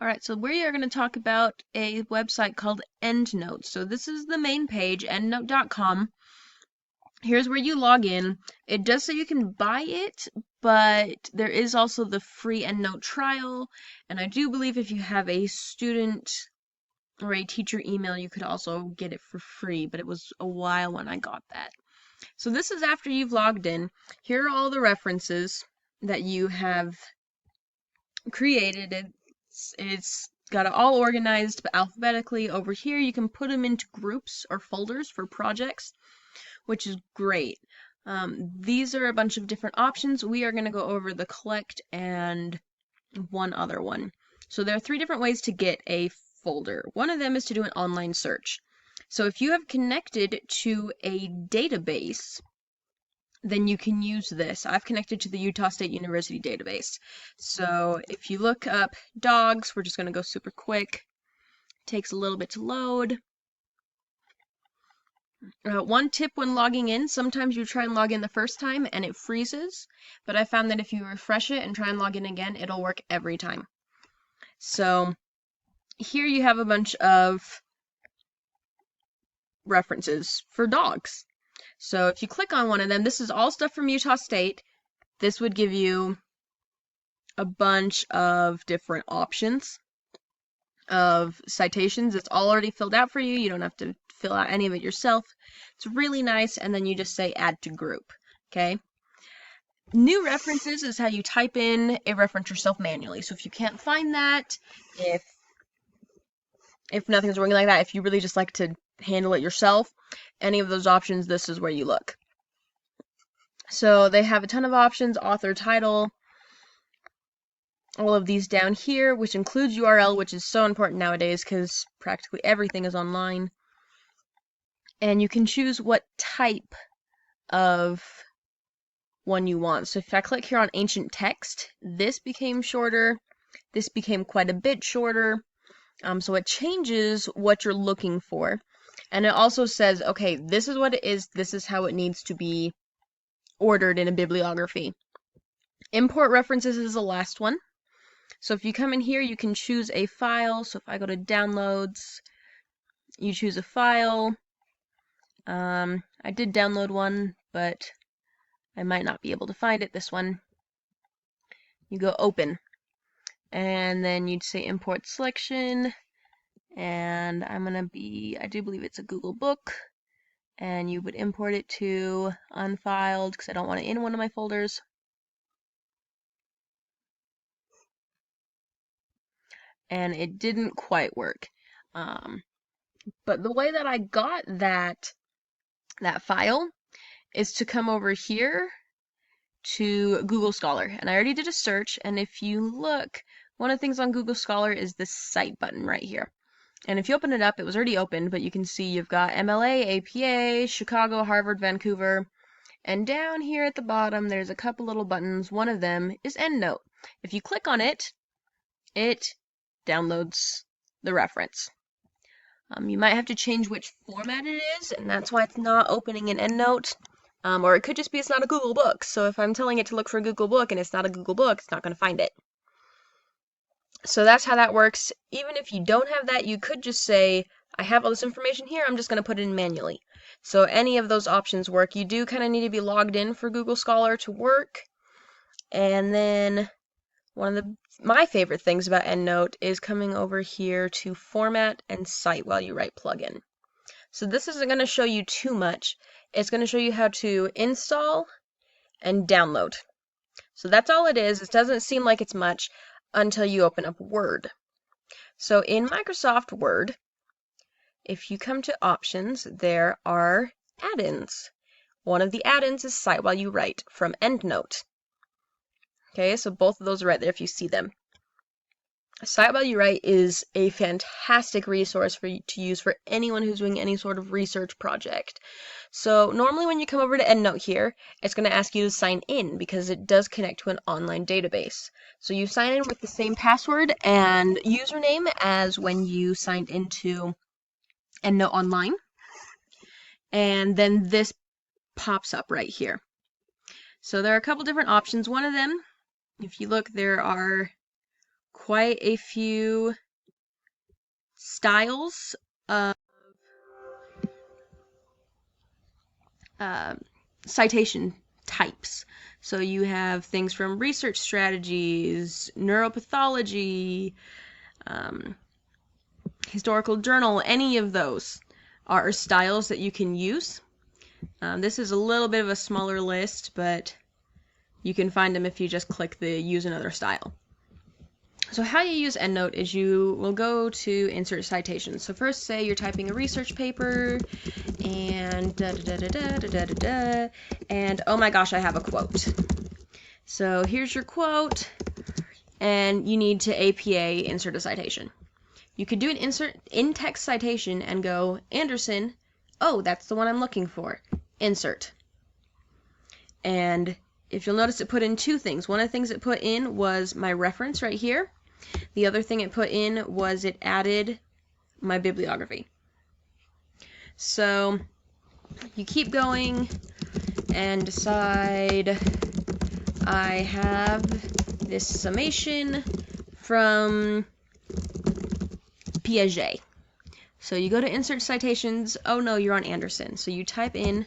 Alright, so we are going to talk about a website called Endnote. So this is the main page, endnote.com. Here's where you log in. It does say you can buy it, but there is also the free Endnote trial, and I do believe if you have a student or a teacher email, you could also get it for free, but it was a while when I got that. So this is after you've logged in. Here are all the references that you have created. It's got it all organized alphabetically. Over here you can put them into groups or folders for projects, which is great. These are a bunch of different options. We are going to go over the collect and one other one. So there are 3 different ways to get a folder. One of them is to do an online search. So if you have connected to a database, then you can use this. I've connected to the Utah State University database. So if you look up dogs, we're just going to go super quick. Takes a little bit to load. One tip when logging in, sometimes you try and log in the first time and it freezes, but I found that if you refresh it and try and log in again, it'll work every time. So here you have a bunch of references for dogs. So if you click on one of them, this is all stuff from Utah State. This would give you a bunch of different options of citations. It's all already filled out for you. You don't have to fill out any of it yourself. It's really nice, and then you just say add to group, okay? New references is how you type in a reference yourself manually. So if you can't find that, if nothing's working like that, if you really just like to handle it yourself, any of those options, this is where you look. So they have a ton of options, author, title, all of these down here, which includes URL, which is so important nowadays because practically everything is online. And you can choose what type of one you want. So if I click here on ancient text, this became shorter, this became quite a bit shorter. So it changes what you're looking for. And it also says, okay, this is what it is, this is how it needs to be ordered in a bibliography. Import references is the last one. So if you come in here, you can choose a file. So if I go to downloads, you choose a file. I did download one, but I might not be able to find it. This one. You go open. And then you'd say import selection. And I do believe it's a Google book. And you would import it to unfiled because I don't want it in one of my folders. And it didn't quite work. But the way that I got that file is to come over here to Google Scholar. And I already did a search, and if you look, one of the things on Google Scholar is this cite button right here. And if you open it up, it was already opened, but you can see you've got MLA, APA, Chicago, Harvard, Vancouver, and down here at the bottom there's a couple little buttons. One of them is EndNote. If you click on it, it downloads the reference. You might have to change which format it is, and that's why it's not opening in EndNote. Or it could just be it's not a Google book. So if I'm telling it to look for a Google book and it's not a Google book, it's not going to find it. So that's how that works. Even if you don't have that, you could just say, I have all this information here, I'm just going to put it in manually. So any of those options work. You do kind of need to be logged in for Google Scholar to work. And then one of my favorite things about EndNote is coming over here to format and cite while you write plugin. So this isn't going to show you too much. It's going to show you how to install and download. So that's all it is. It doesn't seem like it's much until you open up Word. So in Microsoft Word, if you come to options, there are add-ins. One of the add-ins is Cite While You Write from EndNote. Okay, so both of those are right there if you see them. Cite While You Write is a fantastic resource for you to use for anyone who's doing any sort of research project. So normally when you come over to EndNote here, it's going to ask you to sign in because it does connect to an online database. So you sign in with the same password and username as when you signed into EndNote Online. And then this pops up right here. So there are a couple different options. One of them, if you look, there are quite a few styles of uh, citation types. So you have things from research strategies, neuropathology, um, historical journal, any of those are styles that you can use. This is a little bit of a smaller list, but you can find them if you just click the use another style. So how you use Endnote is you will go to insert citations. So first say you're typing a research paper and da da da da da da da da, and oh my gosh, I have a quote. So here's your quote, and you need to APA insert a citation. You could do an insert in text citation and go Anderson, oh, that's the one I'm looking for, insert. And if you'll notice, it put in two things. One of the things it put in was my reference right here. The other thing it put in was it added my bibliography. So you keep going and decide, I have this summation from Piaget. So you go to insert citations. Oh no, you're on Anderson. So you type in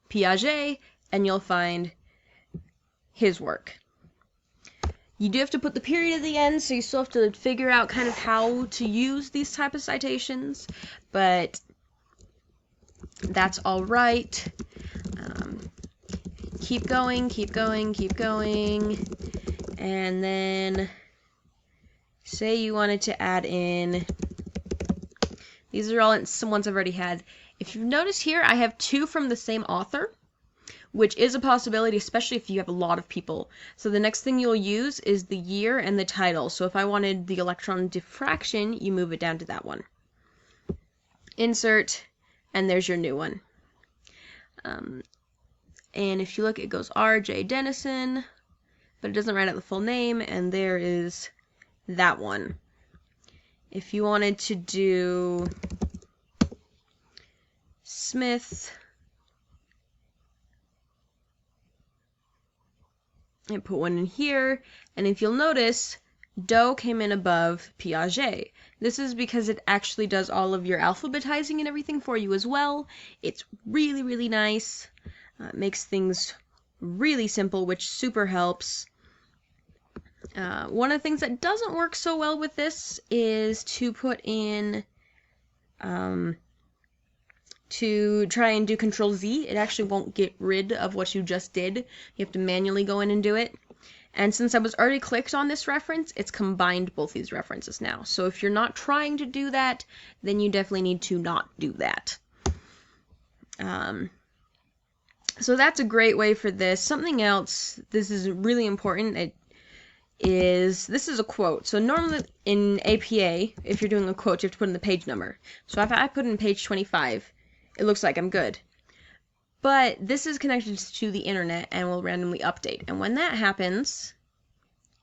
Piaget and you'll find his work. You do have to put the period at the end, so you still have to figure out kind of how to use these type of citations, but that's all right. Keep going, keep going, keep going, and then say you wanted to add in, these are all some ones I've already had. If you've noticed here, I have two from the same author, which is a possibility, especially if you have a lot of people. So the next thing you'll use is the year and the title. So if I wanted the electron diffraction, you move it down to that one. Insert, and there's your new one. And if you look, it goes R.J. Dennison, but it doesn't write out the full name, and there is that one. If you wanted to do Smith, and put one in here, and if you'll notice, Doe came in above Piaget. This is because it actually does all of your alphabetizing and everything for you as well. It's really, really nice. It makes things really simple, which super helps. One of the things that doesn't work so well with this is to put in, to try and do Control Z. It actually won't get rid of what you just did. You have to manually go in and do it. And since I was already clicked on this reference, it's combined both these references now. So if you're not trying to do that, then you definitely need to not do that. So that's a great way for this. Something else, this is really important, this is a quote. So normally in APA, if you're doing a quote, you have to put in the page number. So if I put in page 25, it looks like I'm good. But this is connected to the internet and will randomly update. And when that happens,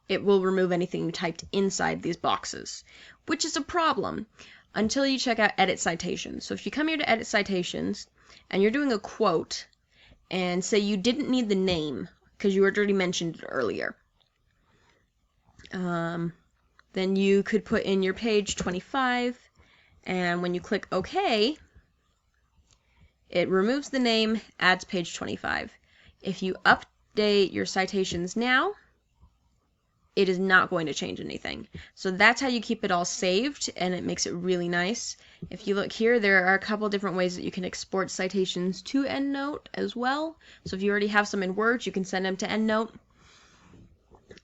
it will remove anything you typed inside these boxes, which is a problem until you check out Edit Citations. So if you come here to Edit Citations and you're doing a quote and say you didn't need the name because you already mentioned it earlier, then you could put in your page 25, and when you click OK, it removes the name, adds page 25. If you update your citations now, it is not going to change anything. So that's how you keep it all saved, and it makes it really nice. If you look here, there are a couple different ways that you can export citations to Endnote as well. So if you already have some in Word, you can send them to Endnote.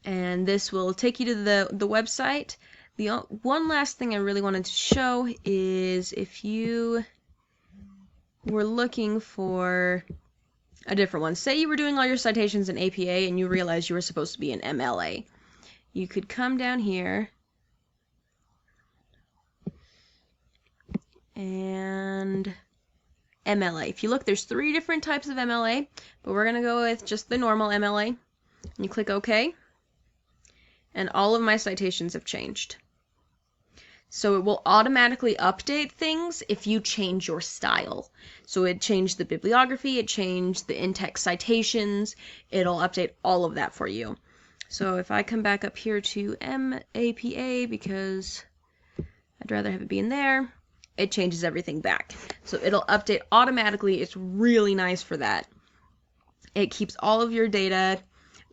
And this will take you to the website. The one last thing I really wanted to show is if you were looking for a different one. Say you were doing all your citations in APA and you realized you were supposed to be in MLA. You could come down here and MLA. If you look, there's 3 different types of MLA, but we're going to go with just the normal MLA. And you click OK, and all of my citations have changed. So it will automatically update things if you change your style. So it changed the bibliography, it changed the in-text citations, it'll update all of that for you. So if I come back up here to MAPA, because I'd rather have it be in there, it changes everything back. So it'll update automatically. It's really nice for that. It keeps all of your data.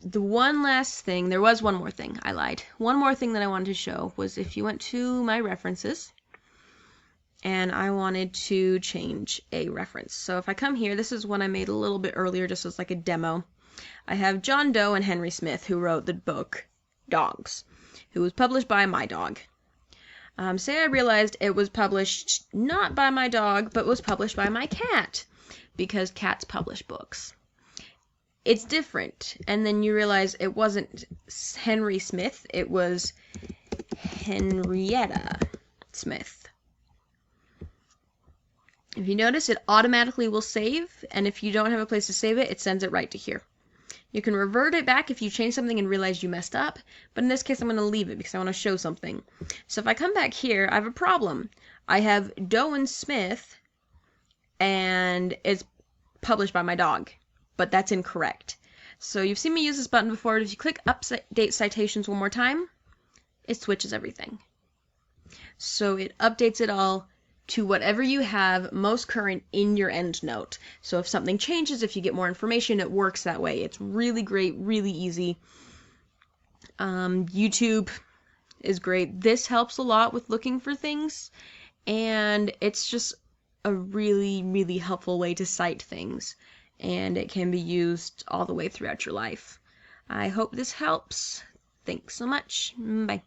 The one last thing, there was one more thing, I lied. One more thing that I wanted to show was if you went to my references and I wanted to change a reference. So if I come here, this is one I made a little bit earlier just as like a demo. I have John Doe and Henry Smith, who wrote the book Dogs, who was published by my dog. Say I realized it was published not by my dog, but was published by my cat, because cats publish books. It's different, and then you realize it wasn't Henry Smith, it was Henrietta Smith. If you notice, it automatically will save, and if you don't have a place to save it, it sends it right to here. You can revert it back if you change something and realize you messed up, but in this case I'm going to leave it because I want to show something. So if I come back here, I have a problem. I have Doe and Smith, and it's published by my dog, but that's incorrect. So you've seen me use this button before. If you click Update Citations one more time, it switches everything. So it updates it all to whatever you have most current in your EndNote. So if something changes, if you get more information, it works that way. It's really great, really easy. YouTube is great. This helps a lot with looking for things, and it's just a really, really helpful way to cite things, and it can be used all the way throughout your life. I hope this helps. Thanks so much. Bye.